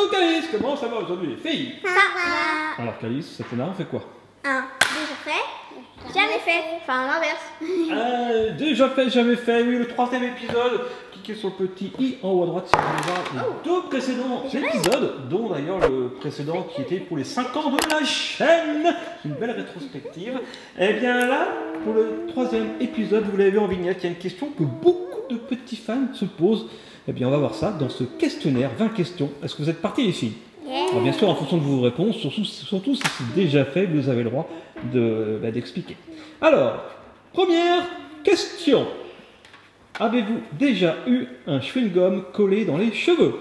Coucou Calice, comment ça va aujourd'hui les filles? Ça va. Alors Calice, Athéna, on fait quoi? Déjà fait, jamais fait. Enfin l'inverse. Déjà fait, jamais fait, oui, le troisième épisode. Cliquez sur le petit i en haut à droite si vous voulez voir les deux précédents épisodes, dont d'ailleurs le précédent qui était pour les 5 ans de la chaîne. Une belle rétrospective. Et bien là, pour le troisième épisode, vous l'avez vu en vignette, il y a une question que beaucoup de petits fans se posent. Eh bien on va voir ça dans ce questionnaire, 20 questions. Est-ce que vous êtes partis les filles? Alors, bien sûr, en fonction de vos réponses, surtout si c'est déjà fait, vous avez le droit d'expliquer. Alors, première question. Avez-vous déjà eu un chewing-gum collé dans les cheveux?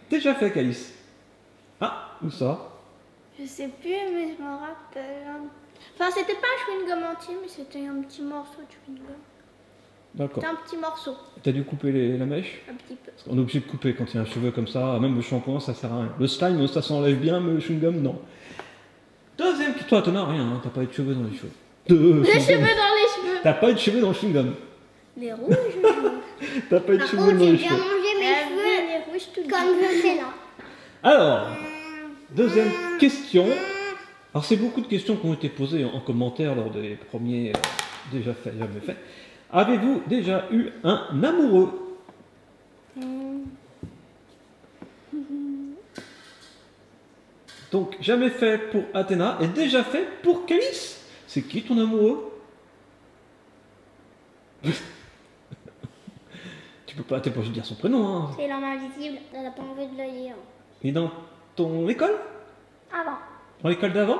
Déjà fait, Calice? Ah, où ça? Je sais plus, mais je me rappelle. Enfin, c'était pas un chewing-gum entier, mais c'était un petit morceau de chewing-gum. D'accord. C'était un petit morceau. T'as dû couper la mèche? Un petit peu. On est obligé de couper quand il y a un cheveu comme ça, même le shampoing, ça sert à rien. Le slime, ça s'enlève bien, mais le chewing-gum, non. Deuxième question. Toi, t'en as rien, hein, t'as pas eu de cheveux dans les cheveux. Les cheveux dans les cheveux. T'as pas eu de cheveux dans le chewing-gum. Les rouges. T'as pas eu de cheveux dans les cheveux. J'ai mangé mes cheveux Les rouges tout comme je fais là. Alors, deuxième question. Alors, c'est beaucoup de questions qui ont été posées en commentaire lors des premiers déjà fait, jamais fait. Avez-vous déjà eu un amoureux? Donc, jamais fait pour Athéna et déjà fait pour Calice. C'est qui ton amoureux? T'es pas obligé de dire son prénom, hein. C'est l'homme invisible. Elle a pas envie de le lire. Il est dans ton école? Avant. Dans l'école d'avant?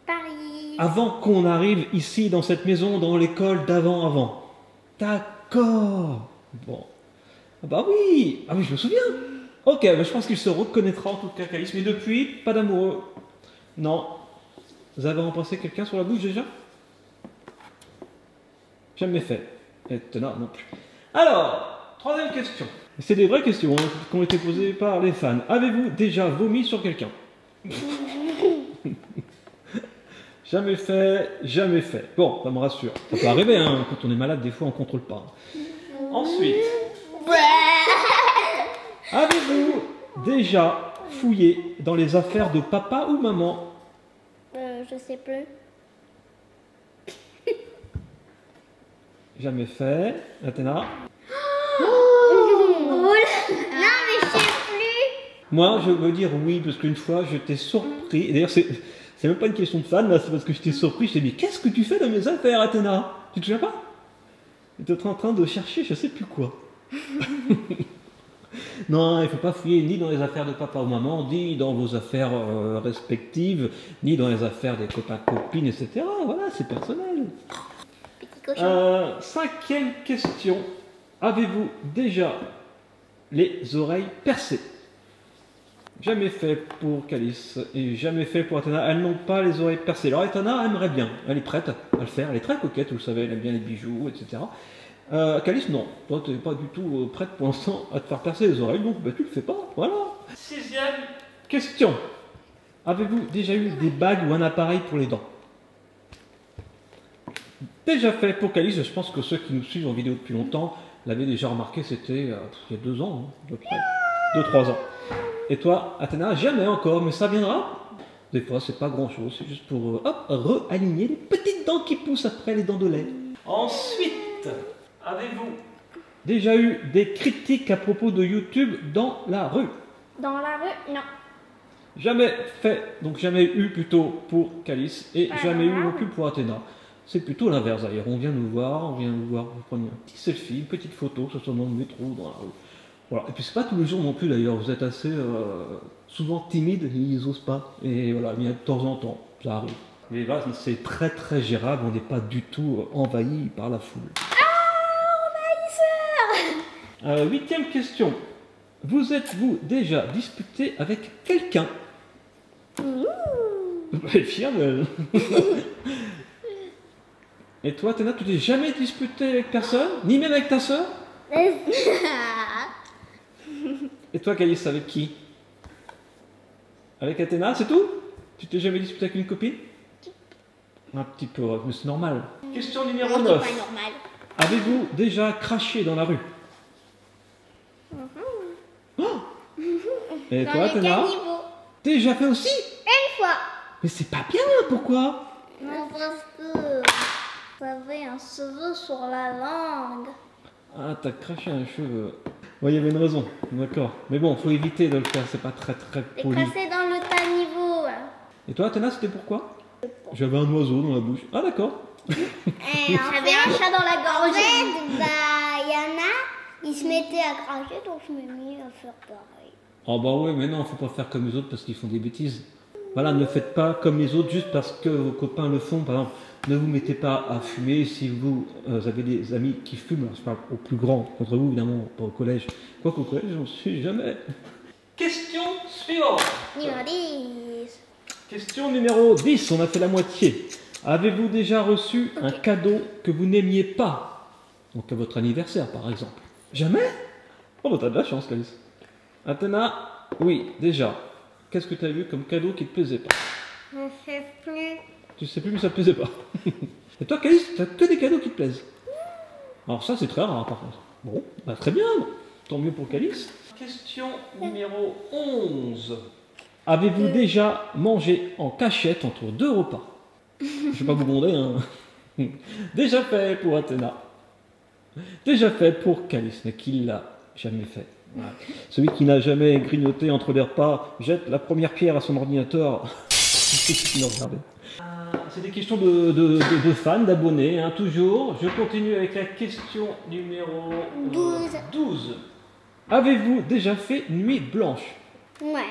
Paris. Avant qu'on arrive ici dans cette maison, dans l'école d'avant. D'accord. Bon. Ah bah oui. Ah oui, je me souviens. Ok, bah je pense qu'il se reconnaîtra en tout cas, Calice. Mais depuis, pas d'amoureux. Non. Vous avez remplacé quelqu'un sur la bouche déjà? Jamais fait. Et Tena non plus. Alors, troisième question. C'est des vraies questions hein, qui ont été posées par les fans. Avez-vous déjà vomi sur quelqu'un? Jamais fait, jamais fait. Bon, ça me rassure. Ça peut arriver, hein, quand on est malade, des fois on ne contrôle pas. Ensuite, avez-vous déjà fouillé dans les affaires de papa ou maman? Je sais plus. Jamais fait. Athéna? Non, mais je sais plus. Moi, je veux dire oui, parce qu'une fois, je t'ai surpris. Et d'ailleurs, c'est même pas une question de fan, là, c'est parce que je t'ai surpris. Je t'ai dit, qu'est-ce que tu fais dans mes affaires, Athéna? Tu te souviens pas? Tu étais en train de chercher, je sais plus quoi. Non, il faut pas fouiller ni dans les affaires de papa ou maman, ni dans vos affaires respectives, ni dans les affaires des copains-copines, etc. Voilà, c'est personnel. Petit cochon. Cinquième question. Avez-vous déjà les oreilles percées? Jamais fait pour Calice et jamais fait pour Athéna. Elles n'ont pas les oreilles percées. Alors Athéna aimerait bien. Elle est prête à le faire. Elle est très coquette, vous le savez. Elle aime bien les bijoux, etc. Calice, non. Toi, tu n'es pas du tout prête pour l'instant à te faire percer les oreilles. Donc, bah, tu le fais pas. Voilà. Sixième question. Avez-vous déjà eu des bagues ou un appareil pour les dents? Déjà fait pour Calice. Je pense que ceux qui nous suivent en vidéo depuis longtemps l'avaient déjà remarqué. C'était il y a 2 ans, hein, à peu près. 2-3 ans. Et toi, Athéna, jamais encore, mais ça viendra. Des fois, c'est pas grand-chose, c'est juste pour re-aligner les petites dents qui poussent après les dents de lait. Ensuite, avez-vous déjà eu des critiques à propos de YouTube dans la rue? Dans la rue, non. Jamais fait, donc jamais eu plutôt pour Calice et jamais eu non plus pour Athéna. C'est plutôt l'inverse d'ailleurs. On vient nous voir, vous prenez un petit selfie, une petite photo, que ce soit dans le métro ou dans la rue. Voilà. Et puis c'est pas tous les jours non plus d'ailleurs, vous êtes assez souvent timide, ils osent pas. Et voilà, il y a de temps en temps, ça arrive. Mais là, c'est très très gérable, on n'est pas du tout envahi par la foule. Huitième question. Vous êtes-vous déjà disputé avec quelqu'un? Elle est fière d'elle. Et toi, Athéna, tu t'es jamais disputé avec personne? Ni même avec ta soeur? Et toi, Calice, avec qui? Avec Athéna, c'est tout? Tu t'es jamais disputé avec une copine? Un petit peu, mais c'est normal. Question numéro 9. C'est pas normal. Avez-vous déjà craché dans la rue? Oh, Et Dans toi, les Athéna? caniveaux. Déjà fait aussi? Une fois. Mais c'est pas bien, pourquoi? Non, parce que j'avais un cheveu sur la langue. Ah, t'as craché un cheveu. Ouais, il y avait une raison, d'accord. Mais bon, faut éviter de le faire, c'est pas très J'ai poli. cassé dans le caniveau. Et toi, Athéna, c'était pourquoi? J'avais un oiseau dans la bouche. Ah, d'accord. J'avais un chat dans la gorge. En fait, bah, il y en a, ils se mettaient à cracher, donc je me mis à faire pareil. Oh bah ouais, mais non, faut pas faire comme les autres parce qu'ils font des bêtises. Voilà, ne faites pas comme les autres juste parce que vos copains le font. Par exemple, ne vous mettez pas à fumer si vous avez des amis qui fument. Alors, je parle aux plus grands contre vous, évidemment, pas au collège. Quoi qu'au collège, j'en suis jamais. Question suivante. Numéro 10. Question numéro 10, on a fait la moitié. Avez-vous déjà reçu un cadeau que vous n'aimiez pas? Donc à votre anniversaire, par exemple. Jamais? Oh bah t'as de la chance, Calice. Athéna, oui, déjà. Qu'est-ce que tu as vu comme cadeau qui te plaisait pas? Je ne sais plus. Tu sais plus, mais ça te plaisait pas. Et toi, Calice, tu as que des cadeaux qui te plaisent. Alors ça, c'est très rare, par contre. Bon, bah très bien. Tant mieux pour Calice. Question numéro 11. Avez-vous déjà mangé en cachette entre deux repas? Je ne vais pas vous gronder, hein. Déjà fait pour Athéna. Déjà fait pour Calice, mais qui l'a jamais fait. Voilà. Celui qui n'a jamais grignoté entre les repas jette la première pierre à son ordinateur. C'est des questions de fans, d'abonnés, hein, toujours. Je continue avec la question numéro 12. Avez-vous déjà fait nuit blanche? Ouais.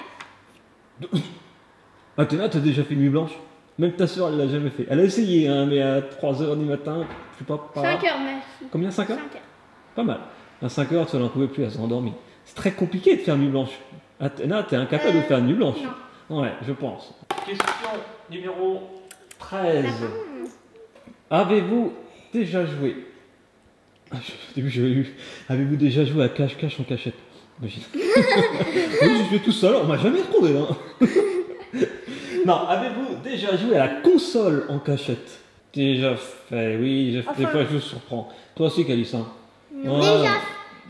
Athéna, t'as déjà fait nuit blanche? Même ta soeur, elle l'a jamais fait. Elle a essayé, hein, mais à 3h du matin, je sais pas. 5 heures, merci. Combien? 5 heures? 5 heures. Pas mal. À 5 heures, tu n'en pouvais plus, elle s'est endormie. C'est très compliqué de faire nuit blanche. Athéna, t'es incapable de faire nuit blanche. non. Ouais, je pense. Question numéro 13. Avez-vous déjà joué? Au début, j'avais eu. Avez-vous déjà joué à cache-cache en cachette? Imagine. Oui, je jouais tout seul, on m'a jamais retrouvé. Hein. Non, avez-vous déjà joué à la console en cachette? Déjà fait, oui, des fois je vous surprends. Toi aussi, Calice, hein? Déjà,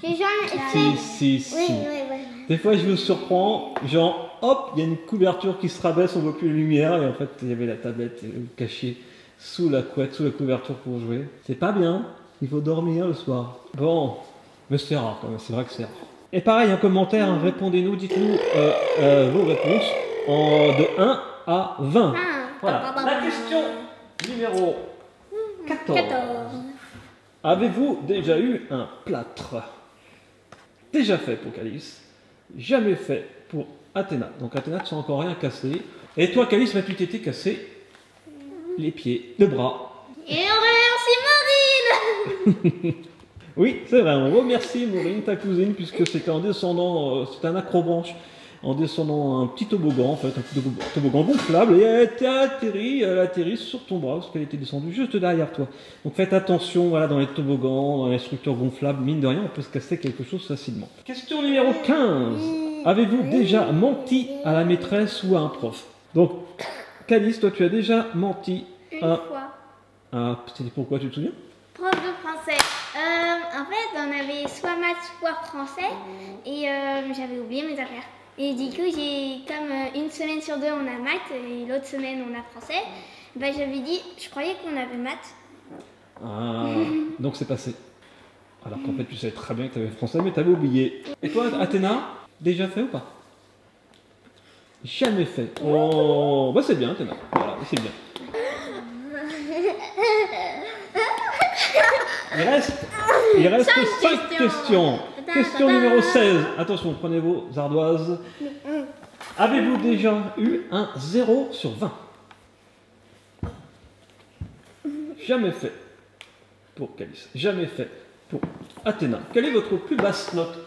j'ai jamais fait. Si. Oui, ouais. Des fois, je vous surprends, genre, hop, il y a une couverture qui se rabaisse, on voit plus la lumière, et en fait, il y avait la tablette cachée sous la couette, sous la couverture pour jouer. C'est pas bien, il faut dormir le soir. Bon, mais c'est rare quand même, c'est vrai que c'est rare. Et pareil, en commentaire, hein, répondez-nous, dites-nous vos réponses de 1 à 20. Voilà. La question numéro 14. Avez-vous déjà eu un plâtre? Déjà fait pour Calice, jamais fait pour Athéna. Donc Athéna, tu n'as encore rien cassé. Et toi, Calice, tu t'étais cassé les pieds, le bras. Et on remercie Maureen. Oui, c'est vrai, on remercie Maureen, ta cousine, puisque c'était en descendant, c'était un acrobranche, en descendant un petit toboggan, en fait, un petit toboggan gonflable, et elle a atterri sur ton bras, parce qu'elle était descendue juste derrière toi. Donc faites attention, voilà, dans les toboggans, dans les structures gonflables, mine de rien, on peut se casser quelque chose facilement. Question numéro 15. Avez-vous déjà menti à la maîtresse ou à un prof? Donc, Calice, toi, tu as déjà menti Une à... fois. C'était pourquoi, tu te souviens? Prof de français. En fait, on avait soit maths, soit français. Et j'avais oublié mes affaires. Et du coup, j'ai comme une semaine sur deux, on a maths. Et l'autre semaine, on a français. Bah, j'avais dit, je croyais qu'on avait maths. Ah, donc c'est passé. Alors qu'en fait, tu savais très bien que tu avais français, mais tu avais oublié. Et toi, Athéna, déjà fait ou pas? Jamais fait. Oh, bah c'est bien, Athéna. Voilà, c'est bien. Il reste 5 questions. Question numéro 16. Attention, prenez vos ardoises. Avez-vous déjà eu un 0 sur 20? Jamais fait pour Calice. Jamais fait pour Athéna. Quelle est votre plus basse note?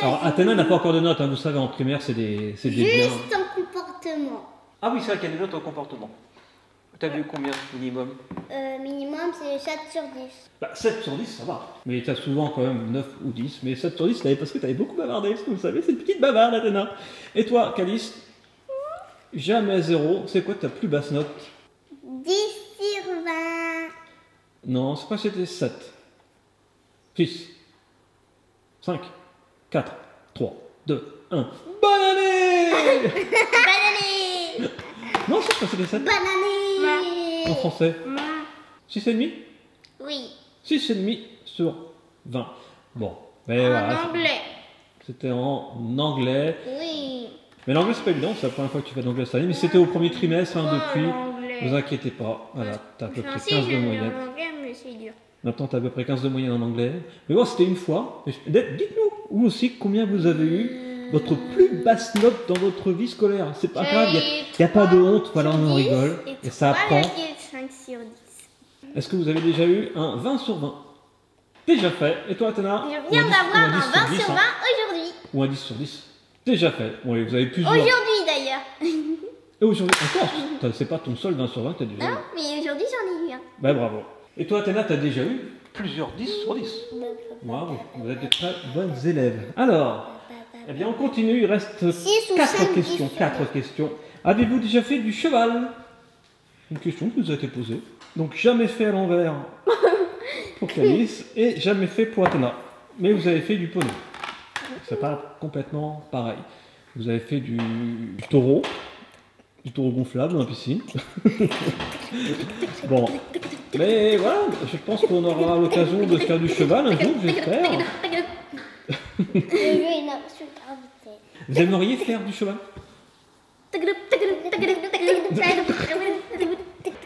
Alors, Athéna n'a pas encore de notes, hein, vous savez, en primaire, c'est des biens. Juste en comportement. Ah oui, c'est vrai qu'il y a des notes en comportement. T'as vu combien minimum? Minimum, c'est 7 sur 10. Bah, 7 sur 10, ça va. Mais t'as souvent quand même 9 ou 10. Mais 7 sur 10, parce que t'avais beaucoup bavardé, vous le savez, c'est une petite bavarde, Athéna. Et toi, Calice? Jamais 0. C'est quoi ta plus basse note? 10 sur 20. Non, c'est pas c'était 7. 6. 5. 4. 3. 2. 1. Bonne année! Banané. Non, je sais pas, c'était 7 Banané. en français. 6,5? Oui. 6,5 sur 20. Bon, mais En voilà. anglais. C'était en anglais. Oui. Mais l'anglais, c'est pas évident, c'est la première fois que tu fais de l'anglais cette année, mais c'était au premier trimestre, hein, depuis. l'anglais. Ne vous inquiétez pas, voilà, t'as à peu près Enfin, si, 15 de j'aime bien moyenne. l'anglais, mais c'est dur. Maintenant, t'as à peu près 15 de moyenne en anglais. Mais bon, c'était une fois. Dites-nous, vous aussi, combien vous avez eu votre plus basse note dans votre vie scolaire. C'est pas grave, il n'y a pas de honte, voilà, on en rigole. Et ça apprend. 3,5 sur 10. Est-ce que vous avez déjà eu un 20 sur 20? Déjà fait. Et toi, Athéna? Je viens d'avoir un 20 sur 20 aujourd'hui. Ou un 10 sur 10? Déjà fait. Bon, et vous avez plusieurs. Aujourd'hui d'ailleurs. Et aujourd'hui, encore, c'est pas ton seul 20 sur 20 que t'as déjà eu. Non, mais aujourd'hui j'en ai eu un. Bah bravo. Et toi, Athéna, t'as déjà eu plusieurs 10 sur 10. Bravo, vous êtes de très bonnes élèves. Alors, eh bien, on continue. Il reste 6 ou 4 5 questions. 4 questions. Avez-vous déjà fait du cheval? Une question qui nous a été posée. Donc, jamais fait à l'envers pour Calice et jamais fait pour Athéna. Mais vous avez fait du poney. C'est pas complètement pareil. Vous avez fait du taureau gonflable dans la piscine. Bon, mais voilà, je pense qu'on aura l'occasion de faire du cheval un jour, j'espère. Vous aimeriez faire du cheval?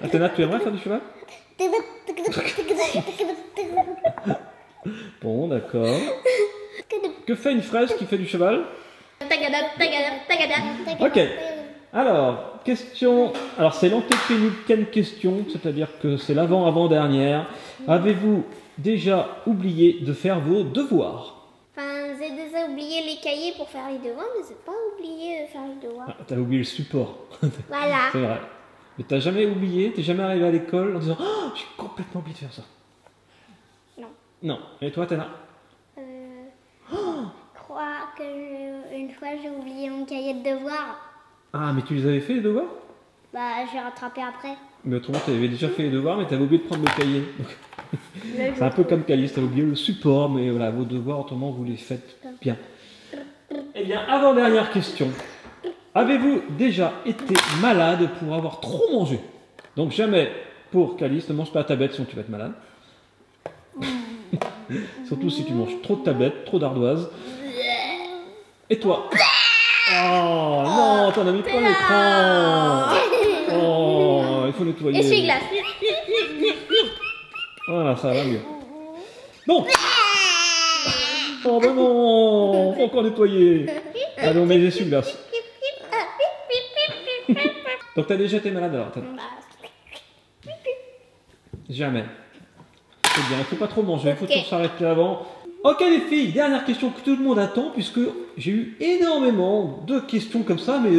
Athéna, tu aimerais faire du cheval? Bon, d'accord. Que fait une fraise qui fait du cheval? Ok. Alors, question. Alors, c'est l'antépénultième question, c'est-à-dire que c'est l'avant-avant-dernière. Avez-vous déjà oublié de faire vos devoirs? Enfin, j'ai déjà oublié les cahiers pour faire les devoirs, mais j'ai pas oublié de faire les devoirs. Ah, t'as oublié le support. Voilà. C'est vrai. Mais t'as jamais oublié, t'es jamais arrivé à l'école en disant oh, j'ai complètement oublié de faire ça. Non. Non. Et toi, Tana? Je crois que une fois j'ai oublié mon cahier de devoirs. Ah, mais tu les avais fait les devoirs? Bah j'ai rattrapé après. Mais autrement, tu avais déjà fait les devoirs, mais tu avais oublié de prendre le cahier. C'est un peu comme Calice, tu as oublié le support, mais voilà, vos devoirs, autrement, vous les faites bien. Eh bien, avant-dernière question. Avez-vous déjà été malade pour avoir trop mangé? Donc, jamais pour Calice, ne mange pas ta tablette, sinon tu vas être malade. Surtout si tu manges trop de tablettes, trop d'ardoises. Et toi? Oh non, t'en as mis pas l'écran. Oh, il faut nettoyer. Essuie-glace. Voilà, ça va mieux. Non. Oh ben non, faut encore nettoyer. Allez, on met les essuie-glaces. Donc t'as déjà été malade alors? Jamais. C'est bien, il faut pas trop manger, il faut toujours s'arrêter avant. Ok les filles, dernière question que tout le monde attend, puisque j'ai eu énormément de questions comme ça, mais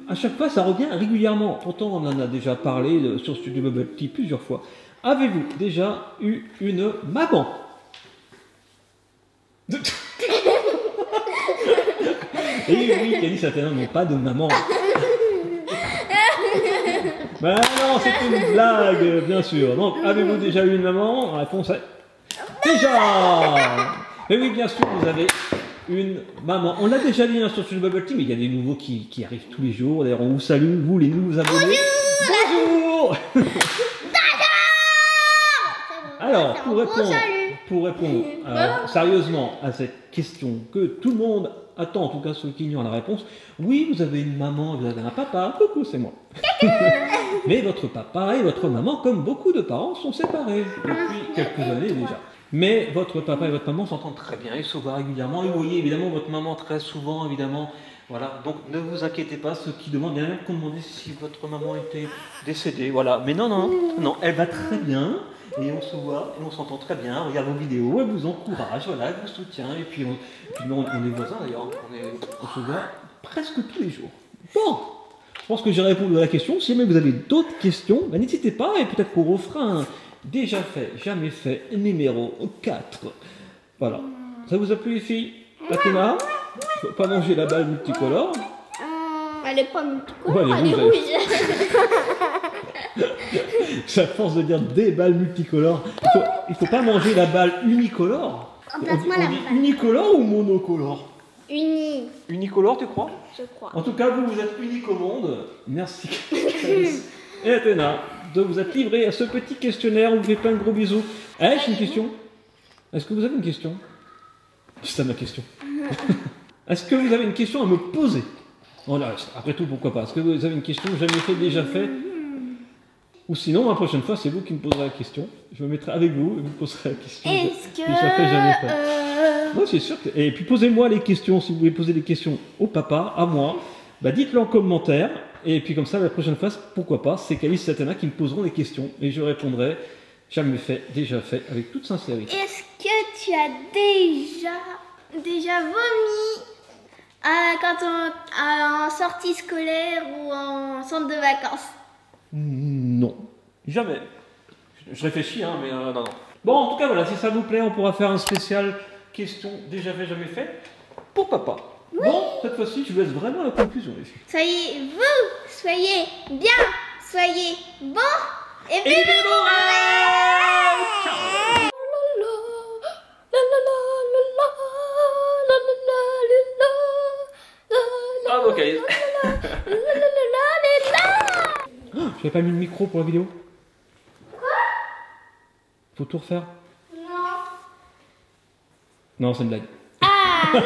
à chaque fois ça revient régulièrement. Pourtant on en a déjà parlé sur Studio Bubble Tea plusieurs fois. Avez-vous déjà eu une maman? Et oui, Calice et Athéna n'ont pas de maman. Ben non, c'est une blague, bien sûr. Donc, avez-vous déjà eu une maman? La réponse est déjà. Mais oui, bien sûr, vous avez une maman. On l'a déjà dit sur Studio Bubble Tea, mais il y a des nouveaux qui arrivent tous les jours. D'ailleurs, on vous salue, vous les nouveaux abonnés. Bonjour. Alors, pour répondre sérieusement à cette question que tout le monde attend, en tout cas ceux qui ignorent la réponse, oui, vous avez une maman, vous avez un papa, coucou, c'est moi. Mais votre papa et votre maman, comme beaucoup de parents, sont séparés depuis quelques années déjà. Mais votre papa et votre maman s'entendent très bien, ils se voient régulièrement, et vous voyez évidemment votre maman très souvent, évidemment. Voilà, donc ne vous inquiétez pas, ceux qui demandent, il y en a même qui ont demandé si votre maman était décédée, voilà. Mais non, non, non, elle va très bien, et on se voit, et on s'entend très bien, on regarde vos vidéos, elle vous encourage, voilà, elle vous soutient, et puis on est voisins d'ailleurs, on se voit presque tous les jours. Bon, je pense que j'ai répondu à la question, si jamais vous avez d'autres questions, ben, n'hésitez pas, et peut-être qu'on refera un déjà fait, jamais fait, numéro 4. Voilà, ça vous a plu les filles? Athéna, il ne faut pas manger la balle multicolore. Elle est pas multicolore, Ouais, elle est rouge. C'est à force de dire des balles multicolores. Il faut pas manger la balle unicolore. Remplace-moi On la dit balle. unicolore ou monocolore? Unicolore, tu crois? Je crois. En tout cas, vous êtes unique au monde. Merci. Et Athéna, de vous être livré à ce petit questionnaire. On vous fait plein de gros bisous. Eh, j'ai une question. Est-ce que vous avez une question? C'est ça ma question. Est-ce que vous avez une question à me poser? Voilà, après tout, pourquoi pas? Est-ce que vous avez une question jamais fait, déjà fait? Ou sinon, la prochaine fois, c'est vous qui me poserez la question. Je me mettrai avec vous et vous me poserez la question. Est-ce que... Déjà fait, jamais fait. Non, c'est sûr. Et puis posez-moi les questions. Si vous voulez poser des questions au papa, à moi, bah dites-le en commentaire. Et puis comme ça, la prochaine fois, pourquoi pas, c'est Calice et Athéna qui me poseront les questions. Et je répondrai, jamais fait, déjà fait, avec toute sincérité. Est-ce que tu as déjà vomi quand en sortie scolaire ou en centre de vacances? Non, jamais. Je réfléchis, hein, mais non, non. Bon, en tout cas, voilà, si ça vous plaît, on pourra faire un spécial question déjà fait, jamais fait pour papa. Oui. Bon, cette fois-ci, je vous laisse vraiment la conclusion, les filles. Soyez bien, soyez bons et vivez vos rêves. Ciao. Bravo, Calice. J'avais pas mis le micro pour la vidéo. Quoi? Faut tout refaire? Non. Non, c'est une blague. Ah.